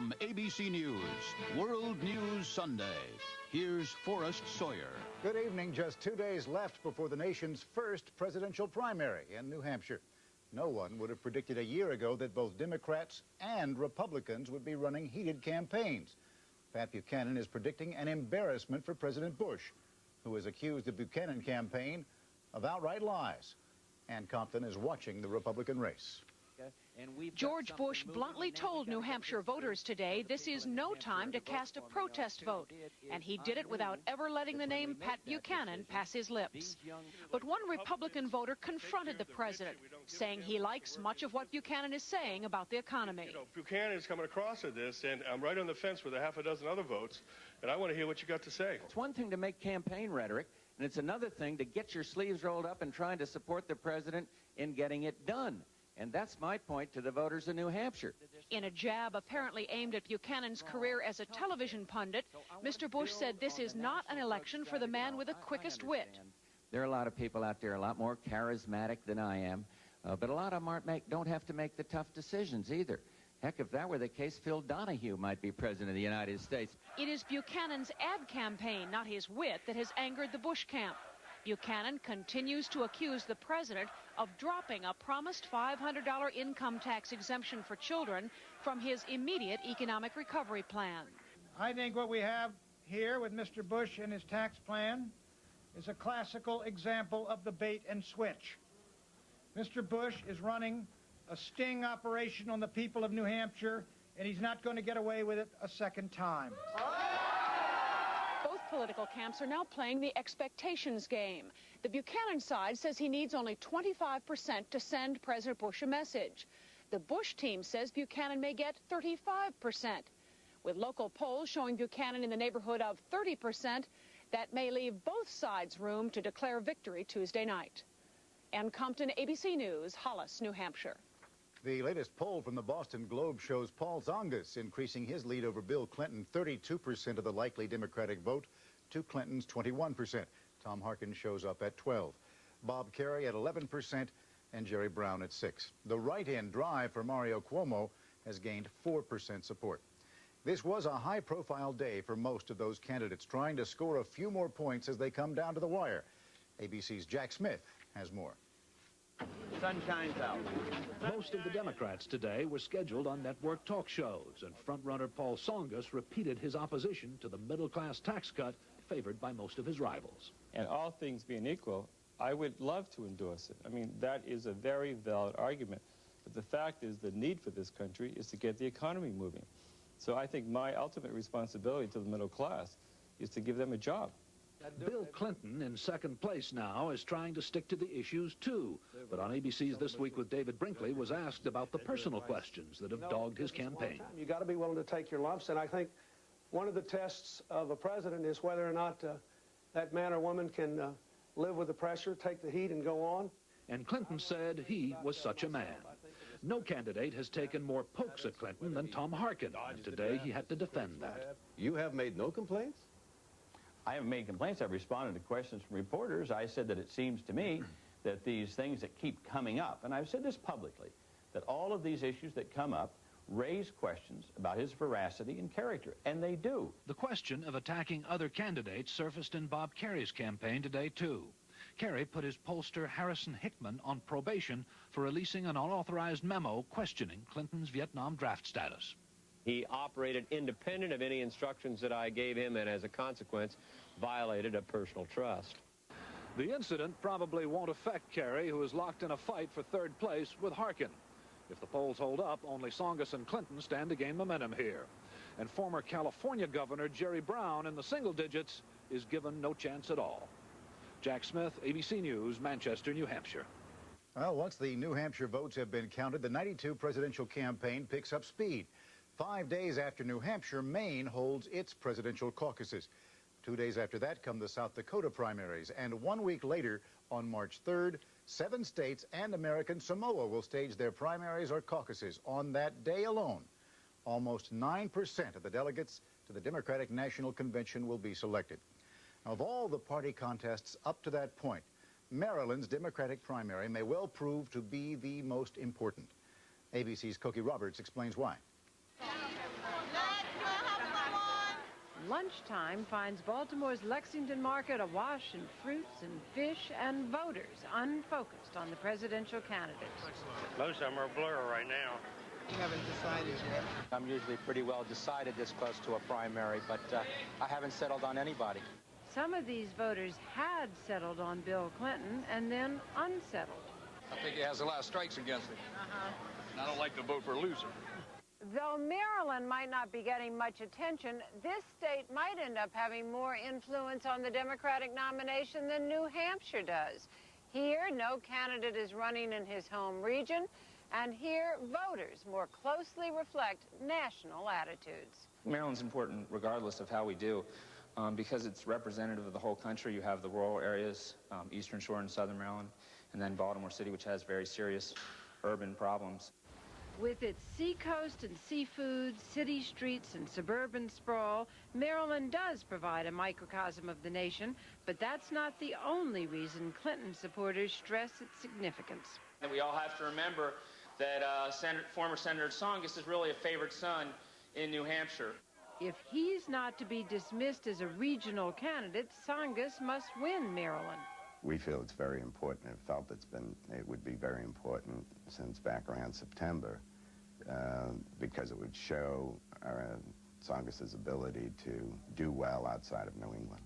From ABC News, World News Sunday, here's Forrest Sawyer. Good evening. Just 2 days left before the nation's first presidential primary in New Hampshire. No one would have predicted a year ago that both Democrats and Republicans would be running heated campaigns. Pat Buchanan is predicting an embarrassment for President Bush, who has accused the Buchanan campaign of outright lies. Ann Compton is watching the Republican race. George Bush bluntly told New Hampshire voters today this is no time to cast a protest vote, and he did it without ever letting the name Pat Buchanan pass his lips. But one Republican voter confronted the president, saying he likes much of what Buchanan is saying about the economy. You know, Buchanan is coming across at this, and I'm right on the fence with a half a dozen other votes, and I want to hear what you got to say. It's one thing to make campaign rhetoric, and it's another thing to get your sleeves rolled up and trying to support the president in getting it done. And that's my point to the voters of New Hampshire. In a jab apparently aimed at Buchanan's career as a television pundit, Mr. Bush said this is not an election for the man with the quickest wit. There are a lot of people out there a lot more charismatic than I am, but a lot of them don't have to make the tough decisions either. Heck, if that were the case, Phil Donahue might be president of the United States. It is Buchanan's ad campaign, not his wit, that has angered the Bush camp. Buchanan continues to accuse the president of dropping a promised $500 income tax exemption for children from his immediate economic recovery plan. I think what we have here with Mr. Bush and his tax plan is a classical example of the bait and switch. Mr. Bush is running a sting operation on the people of New Hampshire, and he's not going to get away with it a second time. Both political camps are now playing the expectations game. The Buchanan side says he needs only 25% to send President Bush a message. The Bush team says Buchanan may get 35%. With local polls showing Buchanan in the neighborhood of 30%, that may leave both sides room to declare victory Tuesday night. Ann Compton, ABC News, Hollis, New Hampshire. The latest poll from the Boston Globe shows Paul Tsongas increasing his lead over Bill Clinton, 32% of the likely Democratic vote to Clinton's 21%. Tom Harkin shows up at 12%. Bob Kerrey at 11% and Jerry Brown at 6%. The write-in drive for Mario Cuomo has gained 4% support. This was a high-profile day for most of those candidates, trying to score a few more points as they come down to the wire. ABC's Jack Smith has more. Sun shines out. Most of the Democrats today were scheduled on network talk shows, and frontrunner Paul Tsongas repeated his opposition to the middle-class tax cut favored by most of his rivals. And all things being equal, I would love to endorse it. I mean, that is a very valid argument. But the fact is the need for this country is to get the economy moving. So I think my ultimate responsibility to the middle class is to give them a job. Bill Clinton, in second place now, is trying to stick to the issues, too. But on ABC's This Week with David Brinkley was asked about the personal questions that have dogged his campaign. You got to be willing to take your lumps, and I think one of the tests of a president is whether or not that man or woman can live with the pressure, take the heat, and go on. And Clinton said he was such a man. No candidate has taken more pokes at Clinton than Tom Harkin, and today he had to defend that. You have made no complaints? I haven't made complaints. I've responded to questions from reporters. I said that it seems to me that these things that keep coming up, and I've said this publicly, that all of these issues that come up raise questions about his veracity and character, and they do. The question of attacking other candidates surfaced in Bob Kerrey's campaign today, too. Kerrey put his pollster Harrison Hickman on probation for releasing an unauthorized memo questioning Clinton's Vietnam draft status. He operated independent of any instructions that I gave him, and as a consequence, violated a personal trust. The incident probably won't affect Kerrey, who is locked in a fight for third place with Harkin. If the polls hold up, only Tsongas and Clinton stand to gain momentum here. And former California Governor Jerry Brown in the single digits is given no chance at all. Jack Smith, ABC News, Manchester, New Hampshire. Well, once the New Hampshire votes have been counted, the 92 presidential campaign picks up speed. 5 days after New Hampshire, Maine holds its presidential caucuses. 2 days after that come the South Dakota primaries. And 1 week later, on March 3rd, 7 states and American Samoa will stage their primaries or caucuses. On that day alone, almost 9% of the delegates to the Democratic National Convention will be selected. Of all the party contests up to that point, Maryland's Democratic primary may well prove to be the most important. ABC's Cokie Roberts explains why. Lunchtime finds Baltimore's Lexington market awash in fruits and fish and voters unfocused on the presidential candidates. Most of them are a blur right now. You haven't decided yet. I'm usually pretty well decided this close to a primary, but I haven't settled on anybody. Some of these voters had settled on Bill Clinton and then unsettled. I think he has a lot of strikes against him. And I don't like to vote for a loser. Though Maryland might not be getting much attention, this state might end up having more influence on the Democratic nomination than New Hampshire does. Here, no candidate is running in his home region, and here, voters more closely reflect national attitudes. Maryland's important regardless of how we do, because it's representative of the whole country. You have the rural areas, Eastern Shore and Southern Maryland, and then Baltimore City, which has very serious urban problems. With its seacoast and seafood, city streets and suburban sprawl, Maryland does provide a microcosm of the nation, but that's not the only reason Clinton supporters stress its significance. And we all have to remember that former Senator Tsongas is really a favored son in New Hampshire. If he's not to be dismissed as a regional candidate, Tsongas must win Maryland. We feel it's very important and felt it would be very important since back around September, because it would show Tsongas' ability to do well outside of New England.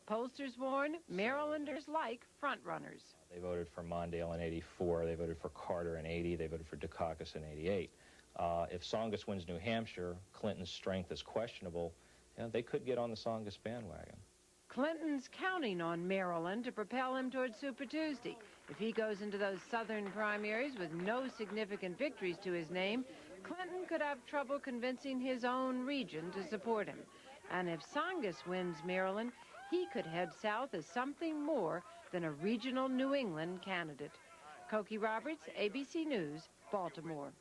Pollsters warn Marylanders like frontrunners. They voted for Mondale in '84, they voted for Carter in '80, they voted for Dukakis in '88. If Tsongas wins New Hampshire, Clinton's strength is questionable. They could get on the Tsongas bandwagon. Clinton's counting on Maryland to propel him toward Super Tuesday. If he goes into those southern primaries with no significant victories to his name, Clinton could have trouble convincing his own region to support him. And if Tsongas wins Maryland, he could head south as something more than a regional New England candidate. Cokie Roberts, ABC News, Baltimore.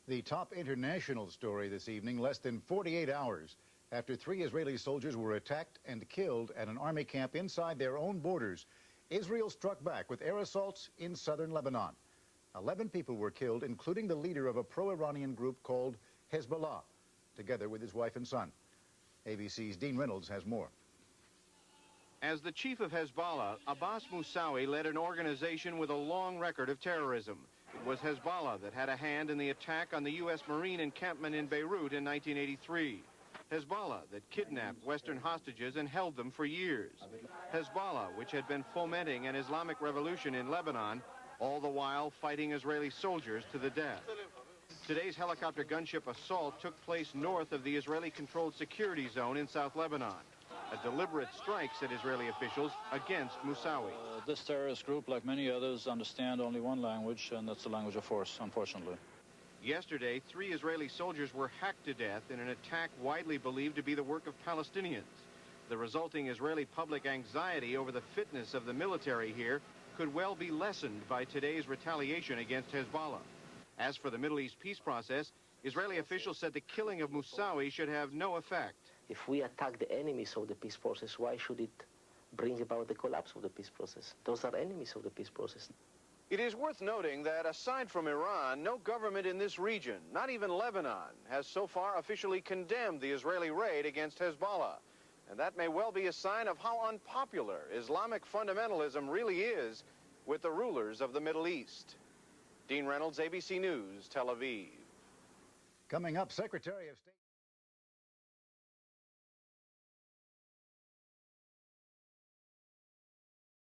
The top international story this evening, less than 48 hours after 3 Israeli soldiers were attacked and killed at an army camp inside their own borders. Israel struck back with air assaults in southern Lebanon. 11 people were killed, including the leader of a pro-Iranian group called Hezbollah, together with his wife and son. ABC's Dean Reynolds has more. As the chief of Hezbollah, Abbas Moussaoui led an organization with a long record of terrorism. It was Hezbollah that had a hand in the attack on the U.S. Marine encampment in Beirut in 1983. Hezbollah that kidnapped Western hostages and held them for years. Hezbollah, which had been fomenting an Islamic revolution in Lebanon, all the while fighting Israeli soldiers to the death. Today's helicopter gunship assault took place north of the Israeli-controlled security zone in South Lebanon. A deliberate strike, said Israeli officials, against Moussaoui. This terrorist group, like many others, understand only one language, and that's the language of force, unfortunately. Yesterday, 3 Israeli soldiers were hacked to death in an attack widely believed to be the work of Palestinians. The resulting Israeli public anxiety over the fitness of the military here could well be lessened by today's retaliation against Hezbollah. As for the Middle East peace process, Israeli officials said the killing of Moussaoui should have no effect. If we attack the enemies of the peace process, why should it bring about the collapse of the peace process? Those are enemies of the peace process. It is worth noting that aside from Iran, no government in this region, not even Lebanon, has so far officially condemned the Israeli raid against Hezbollah. And that may well be a sign of how unpopular Islamic fundamentalism really is with the rulers of the Middle East. Dean Reynolds, ABC News, Tel Aviv. Coming up, Secretary of State...